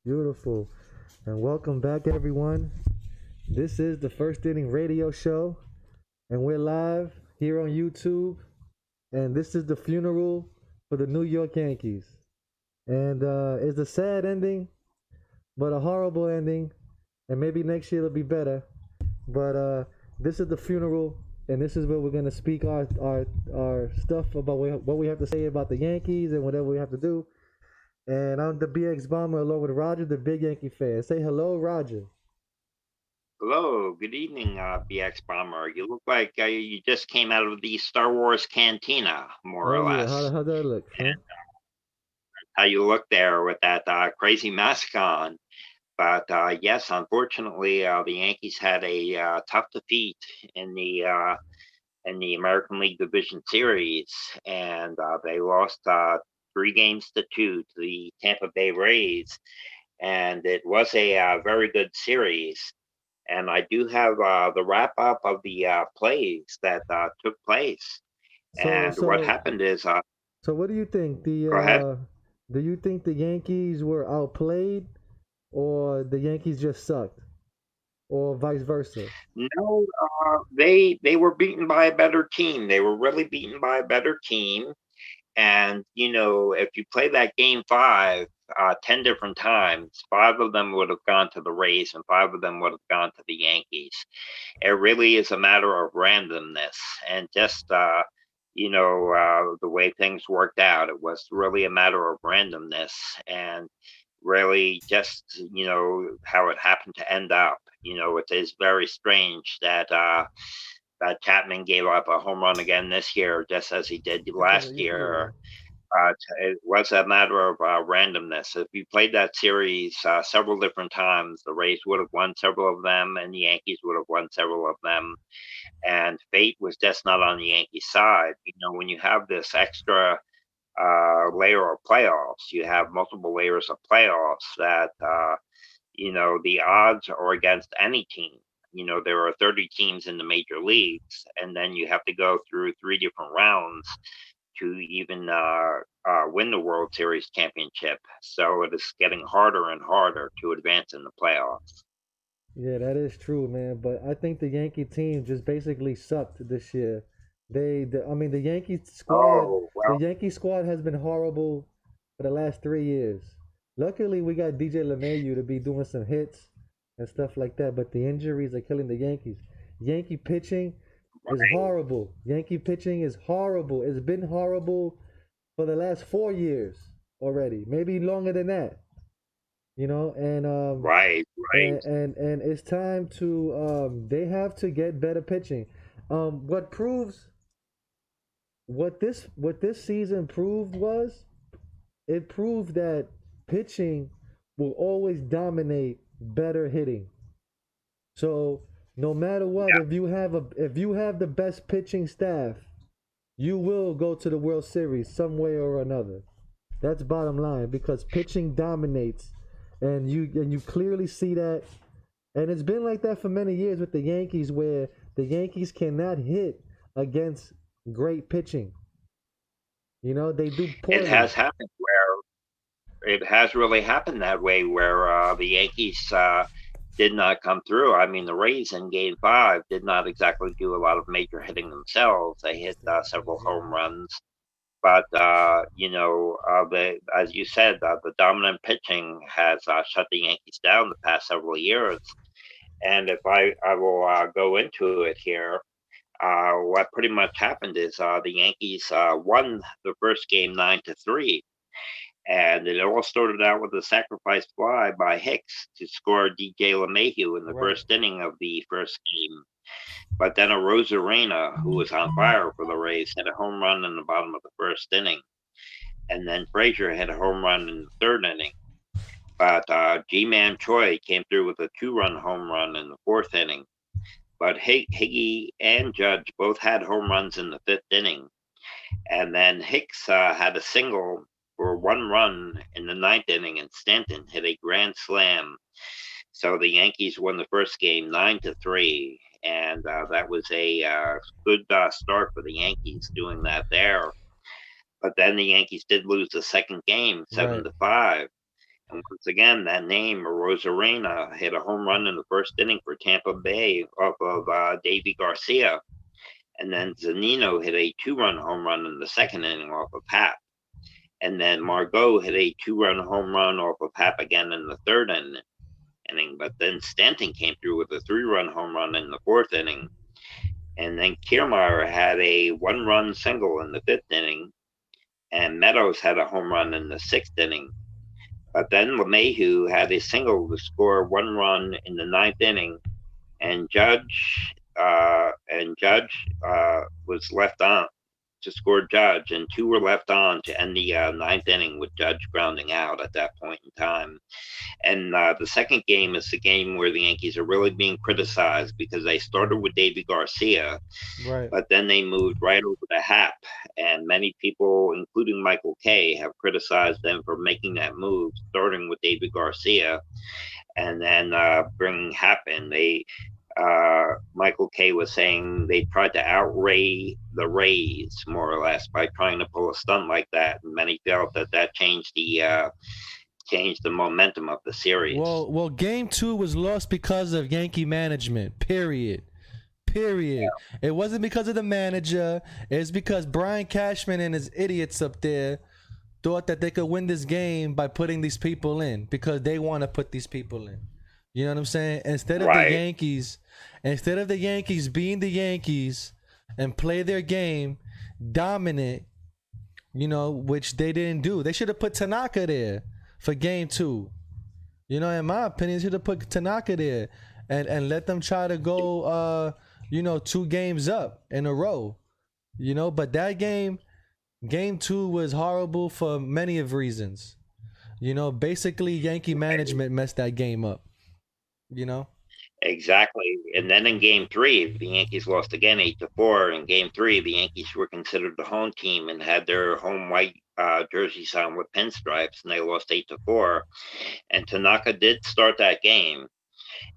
Beautiful. And welcome back, everyone. This is the First Inning Radio Show, and we're live here on YouTube. And this is the funeral for the New York Yankees. And it's a sad ending, but a horrible ending. And maybe next year it'll be better. But this is the funeral, and this is where we're gonna speak our stuff about what we have to say about the Yankees and whatever we have to do. And I'm the BX Bomber along with Roger, the big Yankee fan. Say hello, Roger. Hello, good evening, BX Bomber. You look like you just came out of the Star Wars cantina, more Oh or yeah, less. how that look, huh? And how you look there with that crazy mask on. But yes, unfortunately, the Yankees had a tough defeat in the American League Division Series, and they lost 3 games to 2 to the Tampa Bay Rays, and it was a very good series. And I do have the wrap up of the plays that took place. So And what so happened is, so what do you think? go ahead. Do you think the Yankees were outplayed or the Yankees just sucked? Or vice versa? No, they were beaten by a better team. They were really beaten by a better team. And if you play that game 5 10 different times, 5 of them would have gone to the Rays, and 5 of them would have gone to the Yankees. It really is a matter of randomness and just the way things worked out. It was really a matter of randomness and really just how it happened to end up. It is very strange that Chapman gave up a home run again this year, just as he did last Yeah. year. It was a matter of randomness. If you played that series several different times, the Rays would have won several of them, and the Yankees would have won several of them. And fate was just not on the Yankees' side. When you have this extra layer of playoffs, you have multiple layers of playoffs that the odds are against any team. There are 30 teams in the major leagues, and then you have to go through 3 different rounds to even win the World Series championship. So it is getting harder and harder to advance in the playoffs. Yeah, that is true, man. But I think the Yankee team just basically sucked this year. I mean, Oh, The well, Yankee squad has been horrible for the last 3 years. Luckily, we got DJ LeMahieu to be doing some hits and stuff like that. But the injuries are killing the Yankees. Yankee pitching is right. horrible. Yankee pitching is horrible. It's been horrible for the last 4 years already, maybe longer than that. And Right, right. and it's time to they have to get better pitching. What proves what this season proved was it proved that pitching will always dominate better hitting. So no matter what, Yeah, if you have the best pitching staff, you will go to the World Series some way or another. That's bottom line because pitching dominates, and you clearly see that. And it's been like that for many years with the Yankees, where the Yankees cannot hit against great pitching. They do it poorly. has happened where it has really happened that way where the Yankees did not come through. I mean, the Rays in game 5 did not exactly do a lot of major hitting themselves. They hit several home runs. But as you said, the dominant pitching has shut the Yankees down the past several years. And if I will go into it here, what pretty much happened is the Yankees won the first game 9-3, and it all started out with a sacrifice fly by Hicks to score DJ LeMahieu in the Right. first inning of the first game. But then a Rosarena, who was on fire for the Rays, hit a home run in the bottom of the first inning, and then Frazier hit a home run in the third inning. But G-Man Choi came through with a 2-run home run in the fourth inning. But Higgy and Judge both had home runs in the fifth inning. And then Hicks had a single for 1 run in the ninth inning, and Stanton hit a grand slam. So the Yankees won the first game 9-3, and that was a good start for the Yankees doing that there. But then the Yankees did lose the second game seven Right. to five, And once again, that name, Rosarena, hit a home run in the first inning for Tampa Bay off of Davy Garcia. And then Zanino hit a 2-run home run in the second inning off of Pap. And then Margot hit a 2-run home run off of Pap again in the third inning. But then Stanton came through with a 3-run home run in the fourth inning. And then Kiermaier had a 1-run single in the fifth inning. And Meadows had a home run in the sixth inning. But then LeMahieu had a single to score 1 run in the ninth inning, and Judge was left on to score Judge, and 2 were left on to end the ninth inning with Judge grounding out at that point in time. And the second game is the game where the Yankees are really being criticized because they started with Davy Garcia, Right. but then they moved right over to Hap. And many people, including Michael Kay, have criticized them for making that move, starting with David Garcia and then bringing Hap in. Michael Kay was saying they tried to outray the Rays more or less by trying to pull a stunt like that, and many felt that changed the momentum of the series. Well, game 2 was lost because of Yankee management. Period. Period. It wasn't because of the manager. It's because Brian Cashman and his idiots up there thought that they could win this game by putting these people in because they want to put these people in. You know what I'm saying? Instead of the Yankees being the Yankees and play their game dominant, which they didn't do. They should have put Tanaka there for game 2. In my opinion, should have put Tanaka there and let them try to go 2 games up in a row. But that game 2 was horrible for many of reasons. Basically Yankee management messed that game up. Exactly. And then in game 3, the Yankees lost again 8-4. In game 3, the Yankees were considered the home team and had their home white jerseys on with pinstripes, and they lost 8-4. And Tanaka did start that game.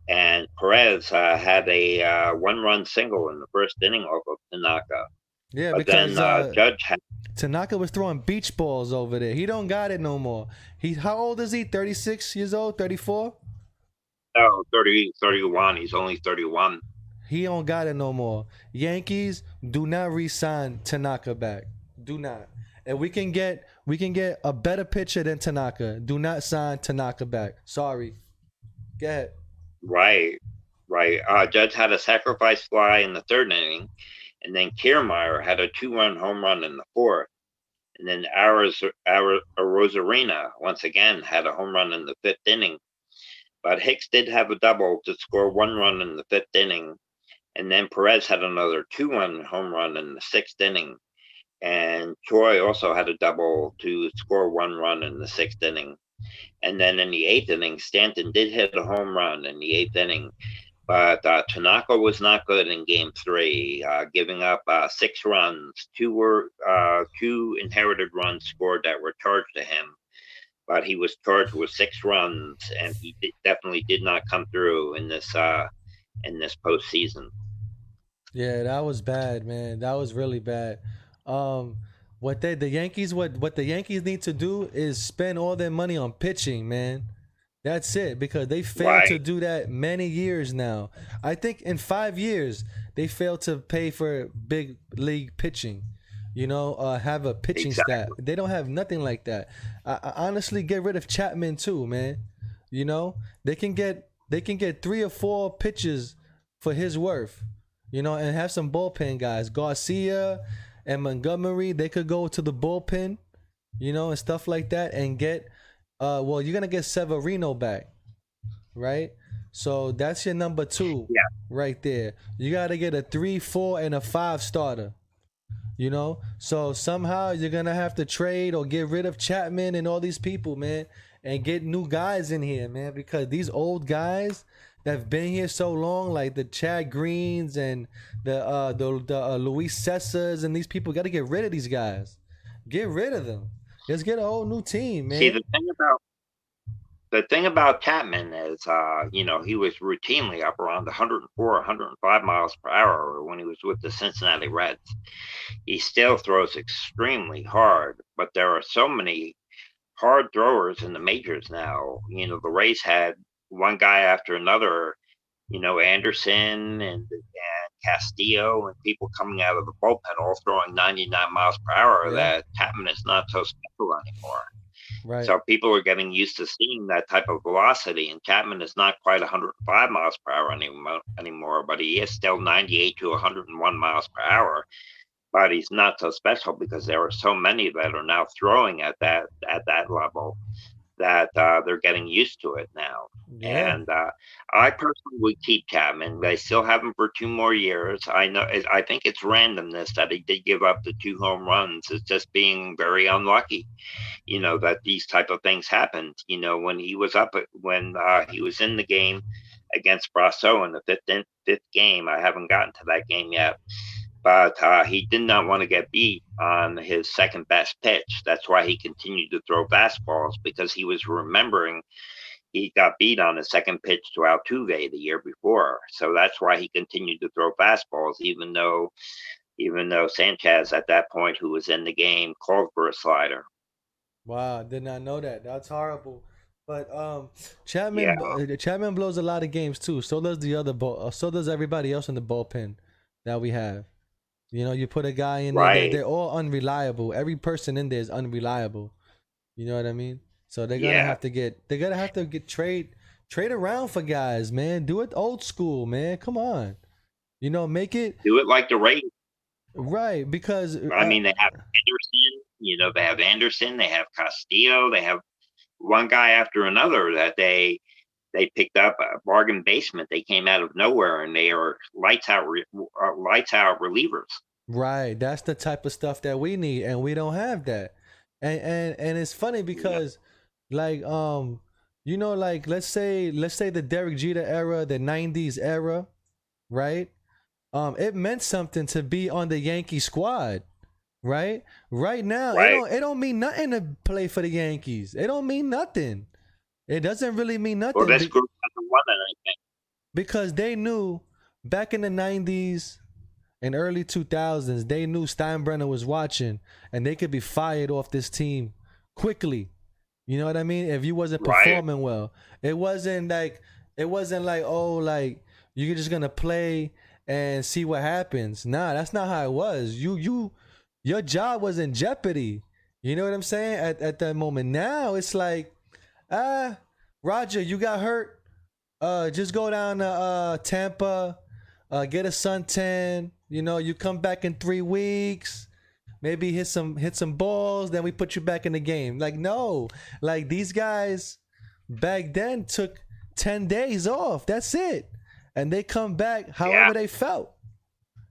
And Perez had a 1-run single in the first inning off of Tanaka. Yeah, but because then Judge had Tanaka was throwing beach balls over there. He don't got it no more. How old is he? 36 years old? 34? No, 31. He's only 31. He don't got it no more. Yankees, do not re-sign Tanaka back. Do not. And we can get a better pitcher than Tanaka. Do not sign Tanaka back. Sorry. Go ahead. Right. Judge had a sacrifice fly in the third inning, and then Kiermaier had a 2-run home run in the fourth. And then Rosarena once again had a home run in the fifth inning. But Hicks did have a double to score 1 run in the fifth inning. And then Perez had another 2-run home run in the sixth inning. And Choi also had a double to score 1 run in the sixth inning. And then in the eighth inning, Stanton did hit a home run in the eighth inning. But Tanaka was not good in game 3, giving up 6 runs. 2 inherited runs scored that were charged to him. But he was charged with 6 runs, and he definitely did not come through in this postseason. Yeah, that was bad, man. That was really bad. What the Yankees need to do is spend all their money on pitching, man. That's it, because they failed to do that many years now. I think in 5 years they failed to pay for big league pitching. Have a pitching staff. They don't have nothing like that. I honestly get rid of Chapman too, man. They can get 3 or 4 pitches for his worth. And have some bullpen guys. Garcia and Montgomery, they could go to the bullpen, and stuff like that, and get you're gonna get Severino back, right? So that's your number 2 right there. You gotta get a 3, 4, and a 5 starter. So somehow you're gonna have to trade or get rid of Chapman and all these people, man, and get new guys in here, man, because these old guys that have been here so long, like the Chad Greens and the Luis Cesars and these people, got to get rid of these guys. Get rid of them. Let's get a whole new team, man. See, the thing about Chapman is, he was routinely up around 104, 105 miles per hour when he was with the Cincinnati Reds. He still throws extremely hard, but there are so many hard throwers in the majors now. The Rays had one guy after another. Anderson and Castillo and people coming out of the bullpen all throwing 99 miles per hour. Yeah. That Chapman is not so special anymore. Right. So people are getting used to seeing that type of velocity, and Chapman is not quite 105 miles per hour anymore, but he is still 98 to 101 miles per hour. But he's not so special because there are so many that are now throwing at that level that they're getting used to it now. Yeah. And I personally would keep Chapman. I still have him for 2 more years. I think it's randomness that he did give up the 2 home runs. It's just being very unlucky. That these type of things happened. When he was he was in the game against Brasso in the fifth game. I haven't gotten to that game yet, but he did not want to get beat on his second best pitch. That's why he continued to throw fastballs, because he was remembering he got beat on his second pitch to Altuve the year before. So that's why he continued to throw fastballs, even though Sanchez at that point, who was in the game, called for a slider. Wow, I did not know that. That's horrible. But Yeah, Chapman blows a lot of games too. So does the other so does everybody else in the bullpen that we have. You put a guy in there, right. they're all unreliable. Every person in there is unreliable. You know what I mean? So Yeah, they're gonna have to get trade around for guys, man. Do it old school, man. Come on. Make it do it like the Rays. right because I mean, they have Anderson. They have Anderson. They have Castillo. They have one guy after another that they picked up a bargain basement. They came out of nowhere, and they are lights out relievers. right. That's the type of stuff that we need, and we don't have that. And it's funny Yeah, because, like, like let's say the Derek Jeter era, the '90s era, right? It meant something to be on the Yankee squad, right? Right now, right. it don't mean nothing to play for the Yankees. It don't mean nothing. It doesn't really mean Well, nothing this group hasn't won anything. because they knew back in the '90s and early 2000s, they knew Steinbrenner was watching and they could be fired off this team quickly. You know what I mean? If you wasn't Right, performing well, it wasn't like, oh, like you're just gonna play and see what happens. Nah, that's not how it was. Your job was in jeopardy. You know what I'm saying? At that moment. Now it's like, ah, Roger, you got hurt. Just go down to Tampa, get a suntan. You come back in 3 weeks. Maybe hit some balls. Then we put you back in the game. Like no, like these guys back then took 10 days off. That's it, and they come back yeah, however they felt.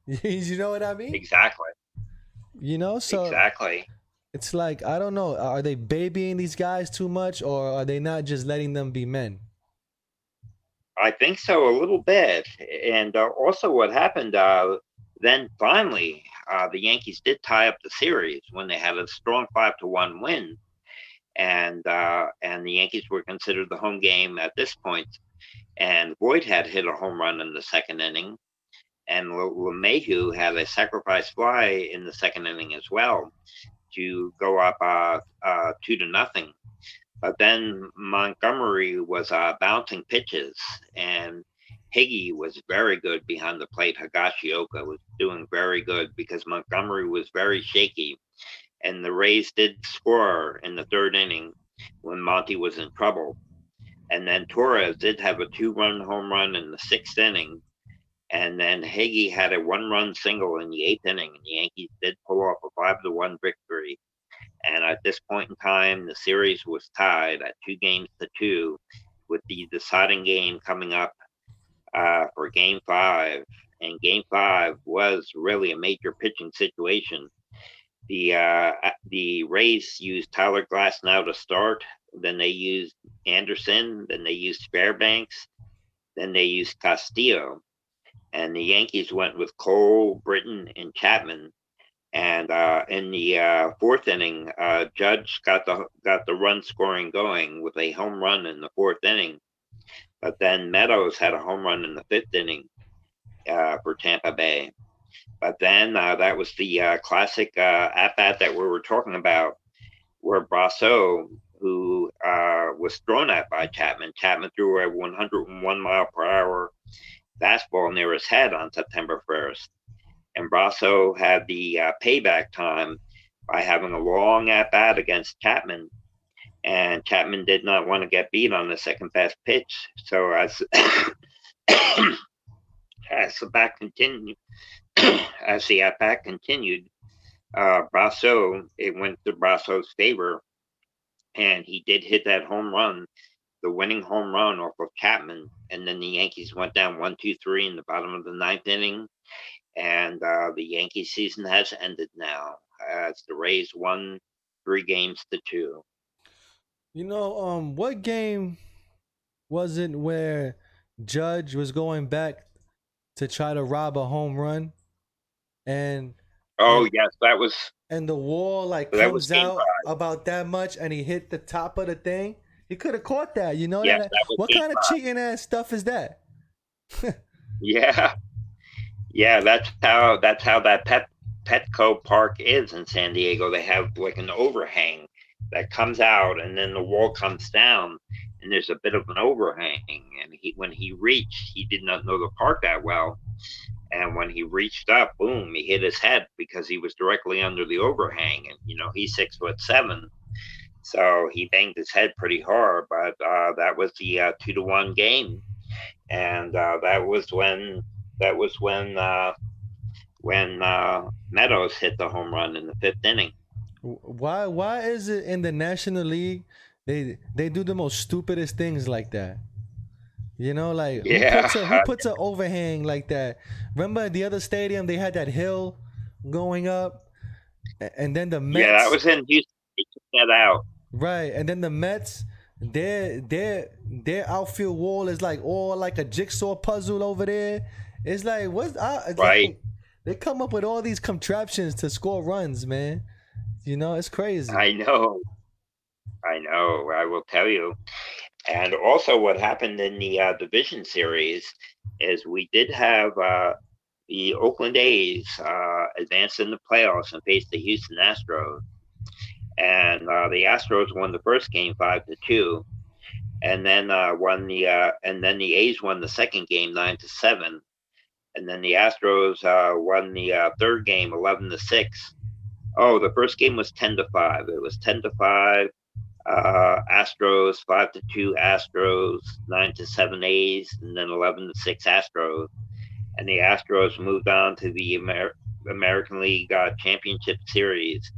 You know what I mean? exactly, So exactly. it's like I don't know. Are they babying these guys too much, or are they not just letting them be men? I think so, a little bit. And also, what happened then finally, the Yankees did tie up the series when they had a strong 5-1 win, and the Yankees were considered the home game at this point. And Boyd had hit a home run in the second inning, and LeMahieu had a sacrifice fly in the second inning as well to go up 2-0. But then Montgomery was bouncing pitches, and Higgy was very good behind the plate. Higashioka was doing very good because Montgomery was very shaky, and the Rays did score in the third inning when Monty was in trouble. And then Torres did have a 2-run home run in the sixth inning, and then Higgy had a 1-run single in the eighth inning, and the Yankees did pull off a 5-1 victory. And at this point in time, the series was tied at 2-2, with the deciding game coming up for Game 5. And Game 5 was really a major pitching situation. The Rays used Tyler Glasnow to start. Then they used Anderson. Then they used Fairbanks. Then they used Castillo. And the Yankees went with Cole, Britton, and Chapman. And in the fourth inning, Judge got the run scoring going with a home run in the fourth inning. But then Meadows had a home run in the fifth inning for Tampa Bay. But then that was the classic at bat that we were talking about, where Brasso who was thrown at by Chapman. Chapman threw a 101 mile per hour fastball near his head on September 1st. And Brasso had the payback time by having a long at bat against Chapman. And Chapman did not want to get beat on the second best pitch. So as as the bat continued, as the at bat continued, Brasso, it went to Brasso's favor, and he did hit that home run, the winning home run off of Chapman. And then the Yankees went down 1-2-3 in the bottom of the ninth inning, and the Yankee season has ended now as the Rays won 3-2. What game was it where Judge was going back to try to rob a home run, and Oh and yes, and the wall like that was comes game out five. about that much, and he hit the top of the thing? He could have caught that. Yes, That. that was What game kind of five. cheating ass stuff is that? Yeah, yeah, that's how that Petco Park is in San Diego. They have like an overhang that comes out, and then the wall comes down, and there's a bit of an overhang. And when he reached, he did not know the park that well, and when he reached up, boom, he hit his head because he was directly under the overhang. And he's 6'7", so he banged his head pretty hard. But that was the 2-1 game, and that was when Meadows hit the home run in the fifth inning. Why is it in the National League they do the most stupidest things like that? Like Yeah, who puts an overhang like that? Remember the other stadium, they had that hill going up, and then the yeah, that Mets, was in Houston. They took that out, right? And then the Mets, their outfield wall is like all like a jigsaw puzzle over there. It's like it's right? like they come up with all these contraptions to score runs, man. It's crazy. I know, I know. I will tell you. And also, what happened in the division series is we did have the Oakland A's advance in the playoffs and face the Houston Astros. And the Astros won the first game 5-2, and then the A's won the second game 9-7, and then the Astros won the third game 11-6. Oh, the first game was 10-5. It was 10-5. Astros 5-2 Astros, 9-7 A's, and then 11-6 Astros. And the Astros moved on to the American League Championship Series,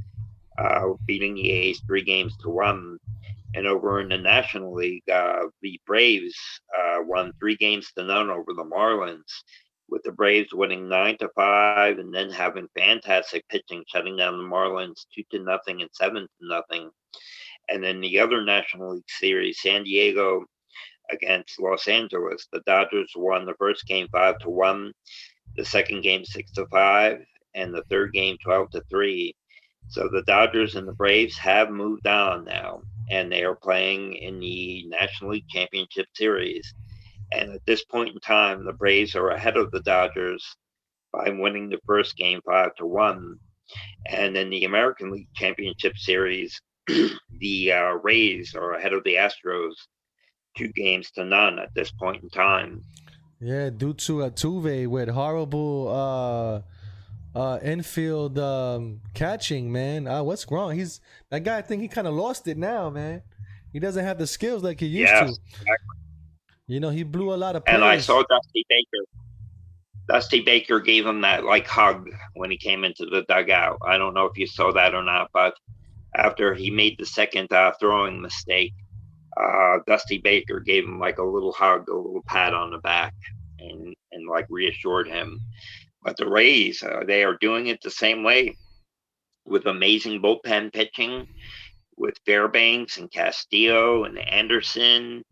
beating the A's 3-1. And over in the National League, the Braves won 3-0 over the Marlins, with the Braves winning 9-5, and then having fantastic pitching, shutting down the Marlins 2-0 and 7-0. And then the other National League Series, San Diego against Los Angeles, the Dodgers won the first game 5-1, the second game 6-5, and the third game 12-3. So the Dodgers and the Braves have moved on now, and they are playing in the National League Championship Series. And at this point in time, the Braves are ahead of the Dodgers by winning the first game 5-1. And in the American League Championship Series, the Rays are ahead of the Astros 2-0 at this point in time. Yeah, due to Altuve with horrible infield catching, man. What's wrong? That guy. I think he kind of lost it now, man. He doesn't have the skills like he used Yes, to. He blew a lot of and I plays. saw Dusty Baker. Dusty Baker gave him that hug when he came into the dugout. I don't know if you saw that or not, but after he made the second throwing mistake, Dusty Baker gave him a little hug, a little pat on the back, and reassured him. But the Rays, they are doing it the same way, with amazing bullpen pitching, with Fairbanks and Castillo and Anderson,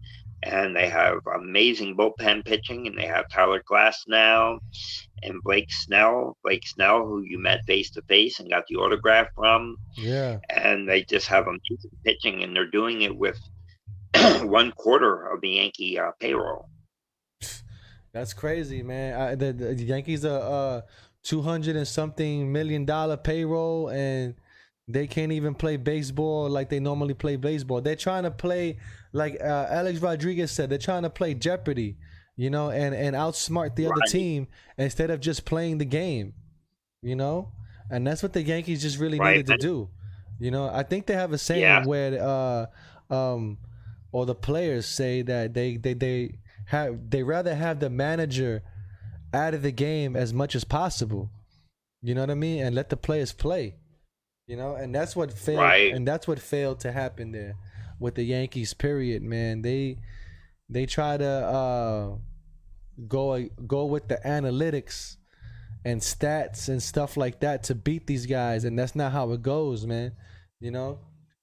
and they have amazing bullpen pitching, and they have Tyler Glass now, and Blake Snell, who you met face to face and got the autograph from. Yeah, and they just have amazing pitching, and they're doing it with 1/4 of the Yankee payroll. that's crazy, man. The Yankees are $200 and something million payroll, and They can't even play baseball like they normally play baseball. They're trying to play like Alex Rodriguez said. They're trying to play Jeopardy, and outsmart the other Right. team instead of just playing the game, you know. And that's what the Yankees just really Right. needed to do. I think they have a Yeah. saying where um, or the players say that they rather have the manager out of the game as much as possible. You know what I mean? And let the players play. And that's what failed, Right. and that's what failed to happen there with the Yankees. Period, man. They try to go with the analytics and stats and stuff like that to beat these guys, and that's not how it goes, man.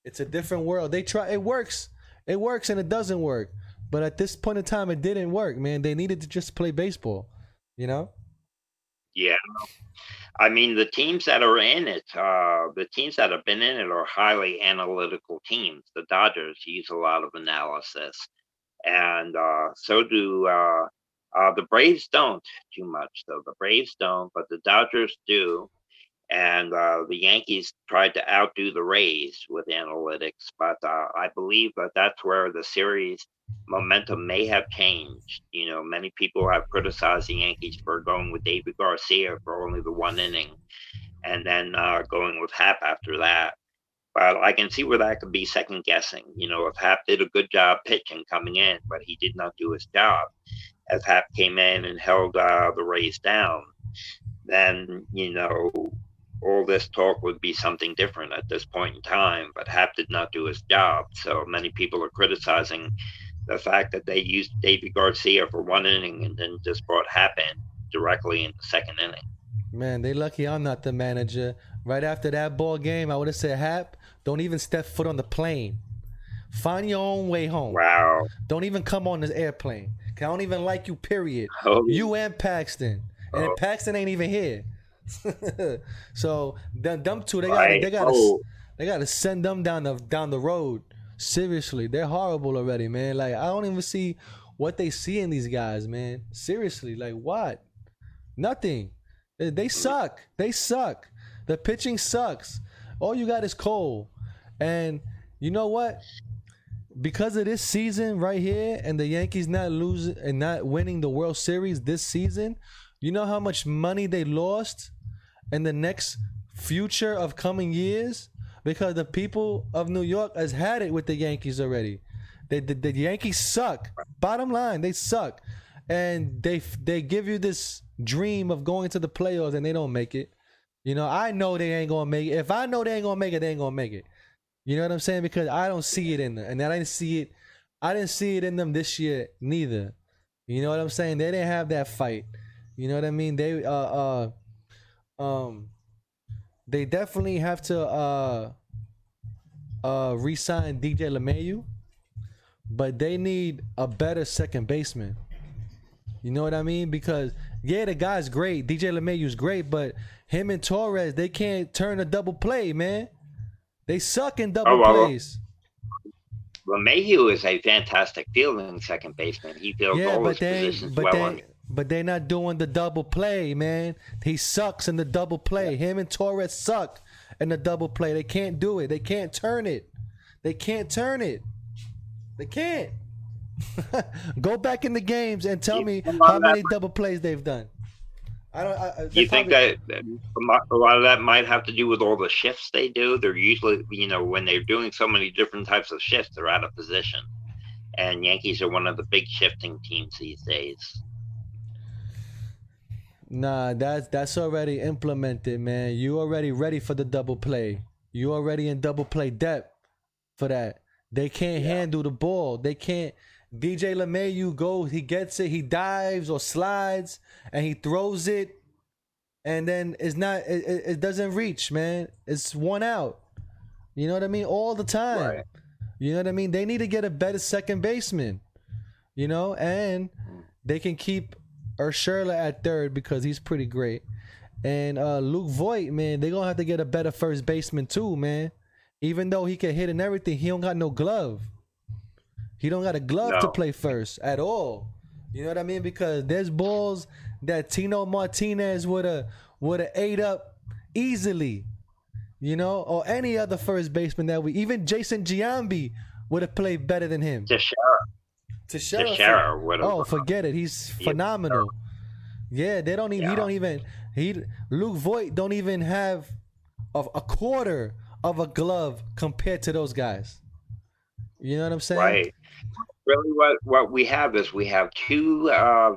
It's a different world. They try. It works, and it doesn't work. But at this point in time, it didn't work, man. They needed to just play baseball. You know. Yeah. I mean, the teams that are in it, the teams that have been in it are highly analytical teams. The Dodgers use a lot of analysis, and so do the Braves. Don't too much though. The Braves don't, but the Dodgers do. And the Yankees tried to outdo the Rays with analytics, but I believe that that's where the series momentum may have changed. Many people have criticized the Yankees for going with David Garcia for only the one inning, and then going with Hap after that. But I can see where that could be second guessing. If Hap did a good job pitching coming in, but he did not do his job, as Hap came in and held the Rays down, then all this talk would be something different at this point in time. But Hap did not do his job, so many people are criticizing the fact that they used David Garcia for one inning and then just brought Hap in directly in the second inning. Man, they lucky I'm not the manager. Right after that ball game, I would have said, Hap, don't even step foot on the plane. Find your own way home. Wow. Don't even come on this airplane. I don't even like you, period. Oh. You and Paxton. And Paxton ain't even here. So them two, they gotta send them down the road. Seriously, they're horrible already, man. Like, I don't even see what they see in these guys, man. Seriously, like, what? Nothing. They suck. They suck. The pitching sucks. All you got is Cole. And you know what? Because of this season right here and the Yankees not losing and not winning the World Series this season, you know how much money they lost in the next future of coming years? Because the people of New York has had it with the Yankees already. The Yankees suck. Bottom line, they suck. And they give you this dream of going to the playoffs and they don't make it. I know they ain't gonna make it. If I know they ain't gonna make it, they ain't gonna make it. You know what I'm saying? Because I don't see it in them, and I didn't see it in them this year neither. You know what I'm saying? They didn't have that fight. You know what I mean? They definitely have to re-sign DJ LeMahieu, but they need a better second baseman. You know what I mean? Because the guy's great. DJ LeMahieu's great, but him and Torres, they can't turn a double play, man. They suck in double plays. LeMahieu is a fantastic fielding second baseman. He fields all his positions well. But they're not doing the double play, man. He sucks in the double play. Yeah. Him and Torres suck in the double play. They can't do it. They can't turn it. They can't. Go back in the games and tell me how many double plays they've done. You think that a lot of that might have to do with all the shifts they do? They're usually, when they're doing so many different types of shifts, they're out of position. And Yankees are one of the big shifting teams these days. Nah, that's already implemented, man. You already ready for the double play. You already in double play depth for that. They can't handle the ball. They can't. DJ LeMahieu goes, he gets it, he dives or slides, and he throws it, and then it doesn't reach, man. It's one out. You know what I mean? All the time. Right. You know what I mean? They need to get a better second baseman. And they can keep Urshela at third because he's pretty great. And Luke Voigt, man, they're going to have to get a better first baseman too, man. Even though he can hit and everything, he don't got no glove. He don't got a glove to play first at all. You know what I mean? Because there's balls that Tino Martinez would have ate up easily. or any other first baseman even Jason Giambi would have played better than him. Teixeira, Teixeira would have. oh, forget it. He's phenomenal. Yeah, they don't even. He Yeah. don't even. Luke Voigt don't even have a quarter of a glove compared to those guys. You know what I'm saying? Right. Really, what we have is we have two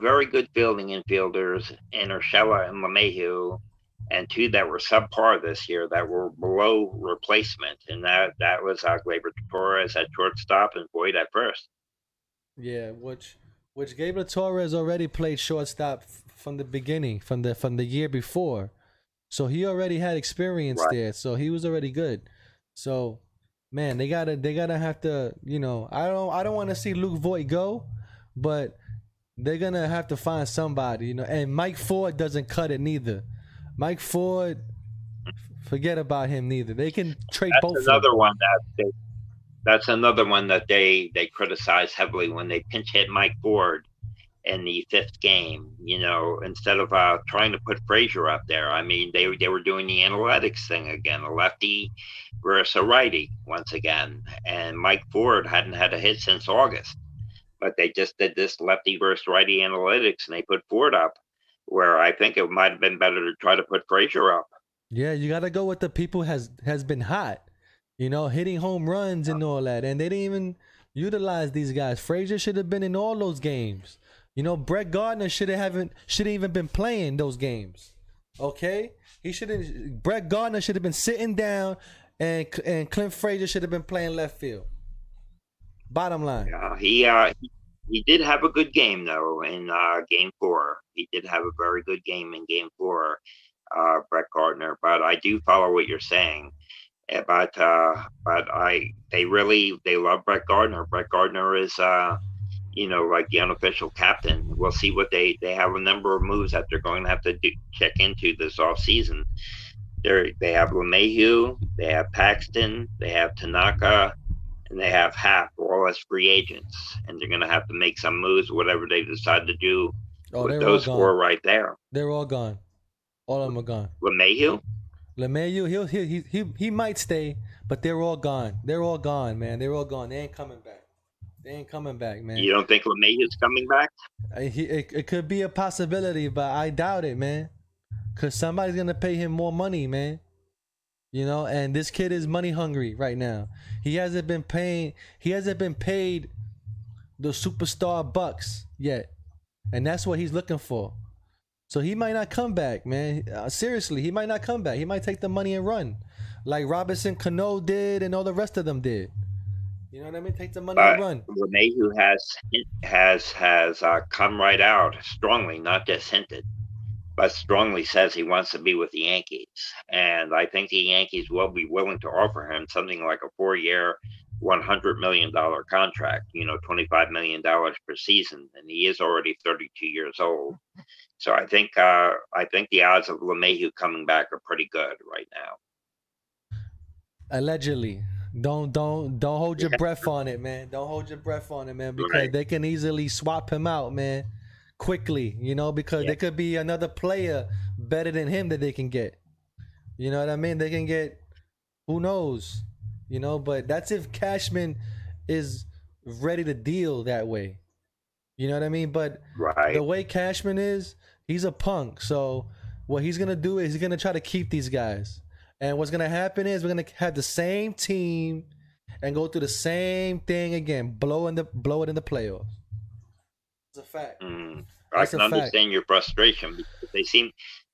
very good fielding infielders in Urshela and LeMahieu, and two that were subpar this year that were below replacement, and that was Gleyber Torres at shortstop and Boyd at first. Yeah, which Gabriel Torres already played shortstop from the beginning, from the year before, so he already had experience there. So he was already good. So, man, they gotta have to. I don't want to see Luke Voigt go, but they're gonna have to find somebody. And Mike Ford doesn't cut it neither. Mike Ford, forget about him neither. They can trade both. That's another one that they criticize heavily when they pinch hit Mike Ford in the fifth game. Instead of trying to put Frazier up there. I mean, they were doing the analytics thing again, a lefty versus a righty once again, and Mike Ford hadn't had a hit since August. But they just did this lefty versus righty analytics, and they put Ford up, where I think it might have been better to try to put Frazier up. Yeah, you got to go with the people has been hot, hitting home runs and all that, and they didn't even utilize these guys. Frazier should have been in all those games. Brett Gardner should even been playing those games. Okay, Brett Gardner should have been sitting down, and Clint Frazier should have been playing left field. Bottom line. Yeah, he did have a good game though in Game 4. He did have a very good game in Game 4, Brett Gardner. But I do follow what you're saying. But they love Brett Gardner. Brett Gardner is like the unofficial captain. We'll see what they have a number of moves that they're going to have to check into this off season. They have LeMahieu, they have Paxton, they have Tanaka, and they have Happ, all as free agents, and they're going to have to make some moves, whatever they decide to do with those four right there. They're all gone. All of them are gone. LeMahieu, he might stay, but they're all gone. They're all gone, man. They're all gone. They ain't coming back, man. You don't think LeMahieu's coming back? It could be a possibility, but I doubt it, man. Because somebody's going to pay him more money, man. And this kid is money hungry right now. He hasn't been paid the superstar bucks yet. And that's what he's looking for. So he might not come back, man. Seriously, he might not come back. He might take the money and run. Like Robinson Cano did and all the rest of them did. You know what I mean? Take the money and run. LeMahieu has come right out strongly, not just hinted, but strongly says he wants to be with the Yankees. And I think the Yankees will be willing to offer him something like a 4-year, $100 million contract, $25 million per season. And he is already 32 years old. So I think the odds of LeMahieu coming back are pretty good right now. Allegedly. Don't hold your breath on it, man. Don't hold your breath on it, man, because they can easily swap him out, man, quickly, because there could be another player better than him that they can get. You know what I mean? They can get, who knows, but that's if Cashman is ready to deal that way. You know what I mean? But the way Cashman is, he's a punk. So what he's going to do is he's going to try to keep these guys. And what's going to happen is we're going to have the same team and go through the same thing again, blow it in the playoffs. It's a fact. I can understand your frustration because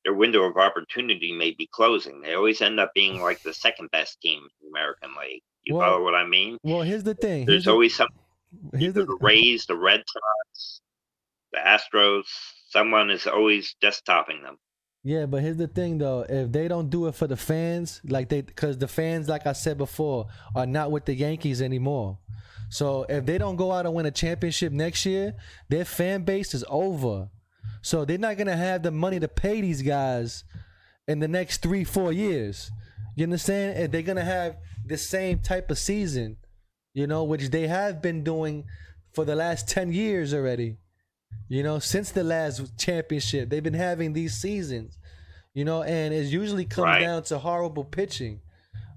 their window of opportunity may be closing. They always end up being like the second best team in the American League. You follow what I mean? Well, here's the thing. There's always some. The Rays, the Red Sox, the Astros. Someone is always just topping them. Yeah, but here's the thing, though. If they don't do it for the fans, because the fans, like I said before, are not with the Yankees anymore. So if they don't go out and win a championship next year, their fan base is over. So they're not going to have the money to pay these guys in the next 3-4 years. You understand? And they're going to have the same type of season, which they have been doing for the last 10 years already. Since the last championship, they've been having these seasons, and it usually comes down to horrible pitching.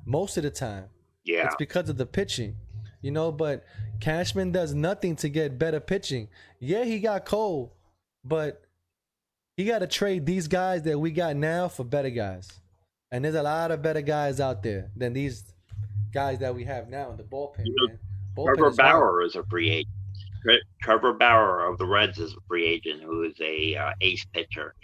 most of the time. It's Yeah. because of the pitching, But Cashman does nothing to get better pitching. Yeah, he got Cole, but he got to trade these guys that we got now for better guys. And there's a lot of better guys out there than these guys that we have now in the You bullpen, know, man. Bullpen Trevor is horrible. Bauer is a free agent. Trevor Bauer of the Reds is a free agent who is a ace pitcher.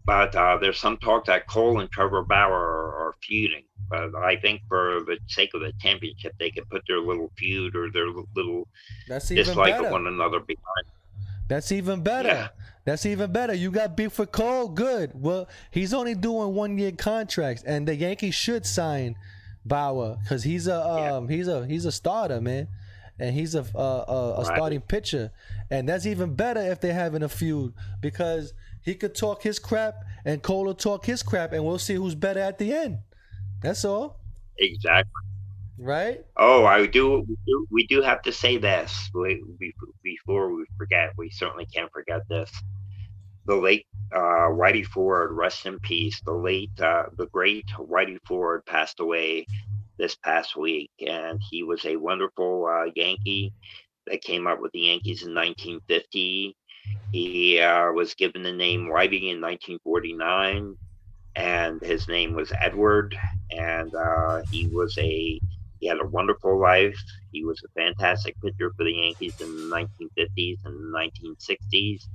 But there's some talk that Cole and Trevor Bauer are feuding. But I think for the sake of the championship, they could put their little feud or their little That's even dislike of better. one another behind. That's even Yeah, better. That's even better. You got beef for Cole, good. Well, he's only doing 1 year contracts, and the Yankees should sign Bauer because yeah, he's a starter, man, and he's a right. starting pitcher, and that's even better if they're having a feud because he could talk his crap and Cole will talk his crap, and we'll see who's better at the end. That's all, Exactly. right? Oh, we do have to say this before we forget. We certainly can't forget this. The late Whitey Ford, rest in peace. The great Whitey Ford passed away this past week, and he was a wonderful Yankee that came up with the Yankees in 1950. He was given the name Whitey in 1949, and his name was Edward. And he had a wonderful life. He was a fantastic pitcher for the Yankees in the 1950s and 1960s.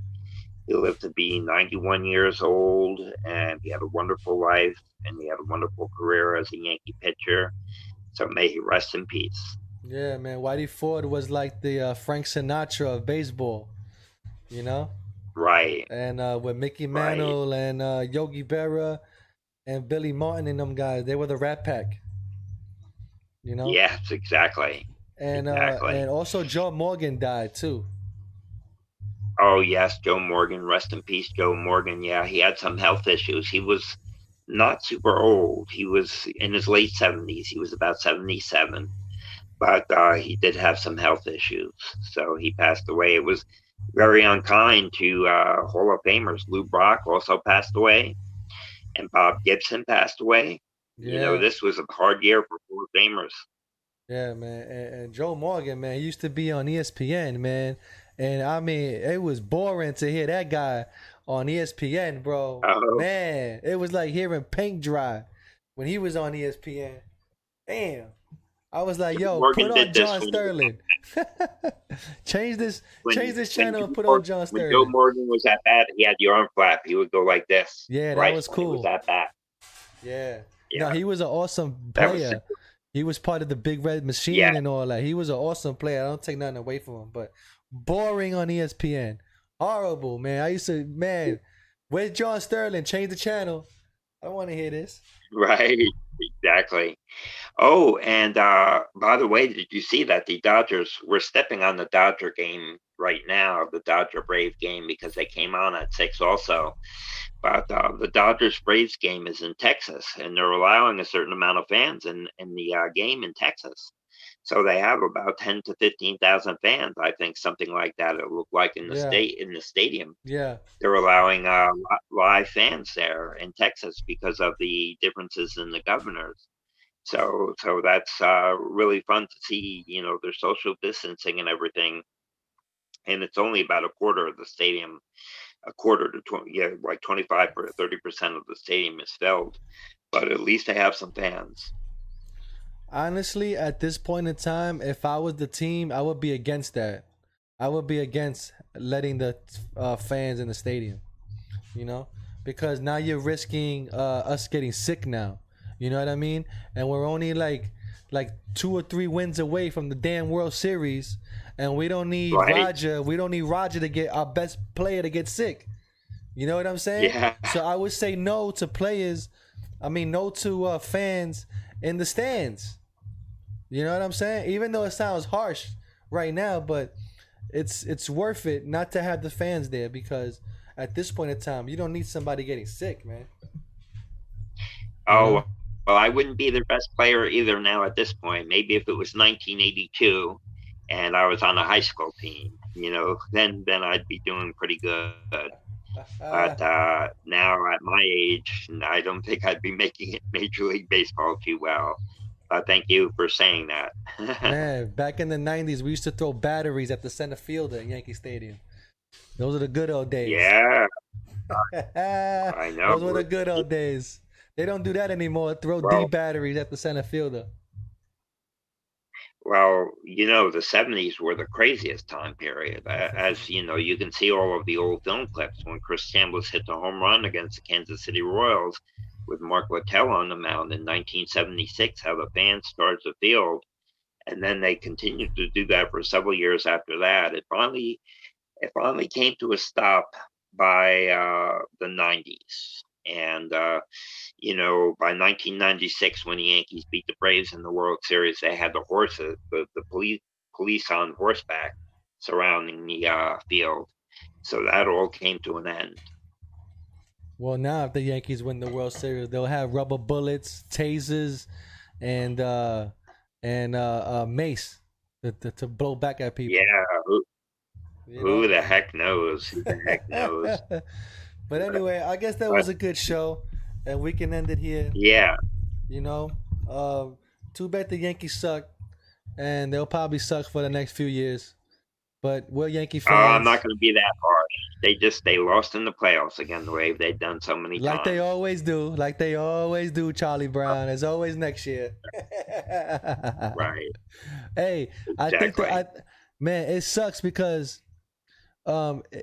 He lived to be 91 years old, and he had a wonderful life, and he had a wonderful career as a Yankee pitcher. So may he rest in peace. Yeah, man. Whitey Ford was like the Frank Sinatra of baseball, you know. Right, And with Mickey right. Mantle and Yogi Berra and Billy Martin and them guys, they were the Rat Pack, you know. Yes, exactly. And Exactly. also Joe Morgan died too. Oh, yes, Joe Morgan. Rest in peace, Joe Morgan. Yeah, he had some health issues. He was not super old. He was in his late 70s. He was about 77, but he did have some health issues. So he passed away. It was very unkind to Hall of Famers. Lou Brock also passed away, and Bob Gibson passed away. You know, Yeah, this was a hard year for Hall of Famers. yeah, man. And Joe Morgan, man, he used to be on ESPN, man. And I mean, it was boring to hear that guy on ESPN, bro. Oh, Man, it was like hearing paint dry when he was on ESPN. Damn. I was like, Joe yo, put Morgan did on this John Sterling. change this change this when channel and put on John Joe Sterling. Morgan was at bat, he had the arm flap. He would go like this, Yeah, that right was when he was cool. at bat. Yeah. No, Yeah, he was an awesome that was player. He was part of the Big Red yeah, Machine and all that. He was an awesome player. I don't take nothing away from him, but boring on ESPN. Horrible, man. I used to, man, where's John Sterling? Change the channel. I don't want to hear this. right, exactly. Oh, and by the way, did you see that the Dodgers were stepping on the Dodger game right now, the Dodger Brave game, because they came on at 6 also. But the Dodgers Braves game is in Texas, and they're allowing a certain amount of fans in the game in Texas. So they have about 10 to 15,000 fans, I think, something like that. It looked like Yeah. in the stadium. Yeah. They're allowing live fans there in Texas because of the differences in the governors. So that's really fun to see. You know, their social distancing and everything, and it's only about a quarter of the stadium, a quarter to 20, yeah, like 25 or 30% of the stadium is filled, but at least they have some fans. Honestly, at this point in time, if I was the team, I would be against that. I would be against letting the fans in the stadium. You know, because now you're risking us getting sick now. You know what I mean? And we're only like 2 or 3 wins away from the damn World Series, and we don't need Right? Roger. We don't need Roger to get our best player to get sick. You know what I'm saying? Yeah. So I would say no to players. I mean, no to fans in the stands. You know what I'm saying? Even though it sounds harsh right now, but it's worth it not to have the fans there because at this point in time, you don't need somebody getting sick, man. You know? Oh, well, I wouldn't be their best player either now at this point. Maybe if it was 1982 and I was on a high school team, you know, then I'd be doing pretty good. But now at my age, I don't think I'd be making it Major League Baseball too well. Thank you for saying that. Man, back in the '90s, we used to throw batteries at the center fielder at Yankee Stadium. Those are the good old days. Yeah, I know. Those were the good old days. They don't do that anymore. Throw D Well, batteries at the center fielder. well, the '70s were the craziest time period. As you know, you can see all of the old film clips when Chris Chambliss hit the home run against the Kansas City Royals with Mark Littell on the mound in 1976. How the fans started the field, and then they continued to do that for several years after that. It finally came to a stop by the '90s, and by 1996, when the Yankees beat the Braves in the World Series, they had the horses, the police on horseback surrounding the field. So that all came to an end. Well, now if the Yankees win the World Series, they'll have rubber bullets, tasers, and mace to blow back at people. Yeah, who, You who know. the heck knows? Who the heck knows? But anyway, I guess that But was a good show, and we can end it here. yeah, You know, too bad the Yankees suck, and they'll probably suck for the next few years. But we're Yankee I'm not fans, going to be that harsh. They lost in the playoffs again, the way they've done so many like they times. always do, like they always do. Charlie Brown, as always next year. Right, Hey, I think that exactly. man, it sucks because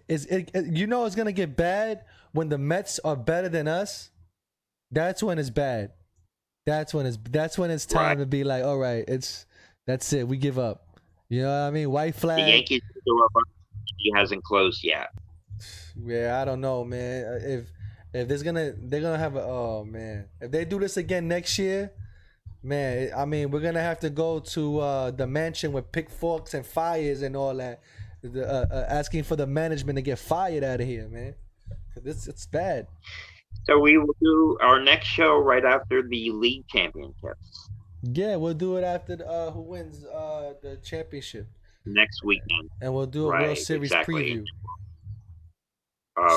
it's gonna get bad when the Mets are better than us. That's when it's bad. That's when it's Right. time to be like, all right, that's it. We give up. You know what I mean? White The flag. Yankees he hasn't closed yet. Yeah, I don't know, man. If they're gonna have a oh man, if they do this again next year, man, I mean we're gonna have to go to the mansion with pitchforks and fires and all that, asking for the management to get fired out of here, man. 'Cause it's bad. So we will do our next show right after the league championships Yeah, we'll do it after who wins the championship, next weekend. and we'll do a World Right, Series exactly. preview.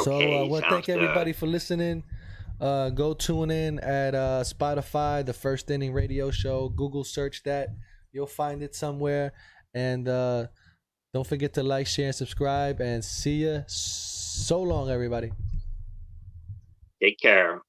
So Okay, well, sounds thank good. everybody for listening. Go tune in at Spotify, the First Inning Radio Show. Google search that, you'll find it somewhere. And don't forget to like, share, and subscribe. And see ya. So long, everybody. Take care.